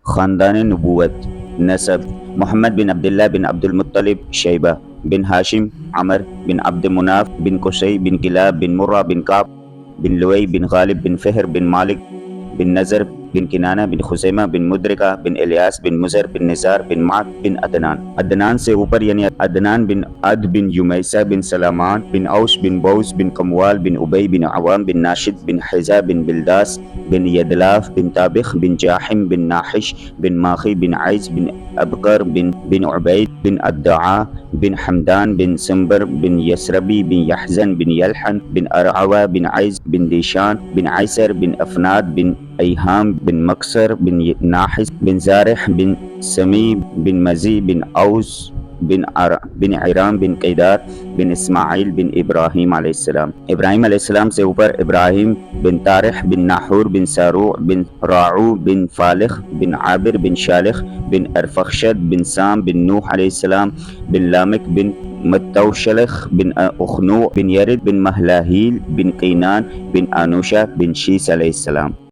خاندان نبوت. نسب: محمد بن عبد الله بن عبد المطلب شيبة بن هاشم عمر بن عبد مناف بن قصي بن كلاب بن مرة بن كعب بن لؤي بن غالب بن فهر بن مالك بن نزر بن کنانہ بن خزیمہ بن مدرکہ بن الیاس بن مزر بن نزار بن معد بن عدنان. عدنان سے اوپر یعنی عدنان بن عد بن یمیسہ بن سلامان بن اوس بن بوس بن قموال بن ابی بن عوام بن ناشد بن حزا بن بلداس بن یدلاف بن طابخ بن جاحم بن ناحش بن ماخی بن عیس بن ابقر بن عبید بن الدعاء بن حمدان بن سنبر بن یسربی بن یحزن بن یلحن بن ارعوہ بن عیز بن دیشان بن عیسر بن افناد بن ایہام بن مکسر بن ناحس بن زارح بن سمی بن مزی بن اوس بن عرام بن قیدار بن اسماعیل بن ابراہیم علیہ السلام. ابراہیم علیہ السلام سے اوپر ابراہیم بن طارح بن ناحور بن ساروع بن راعو بن فالخ بن عابر بن شالخ بن ارفخشد بن سام بن نوح علیہ السلام بن لامک بن متوشلخ بن اخنوع بن یرد بن مہلاہیل بن قینان بن آنوشہ بن شیس علیہ السلام.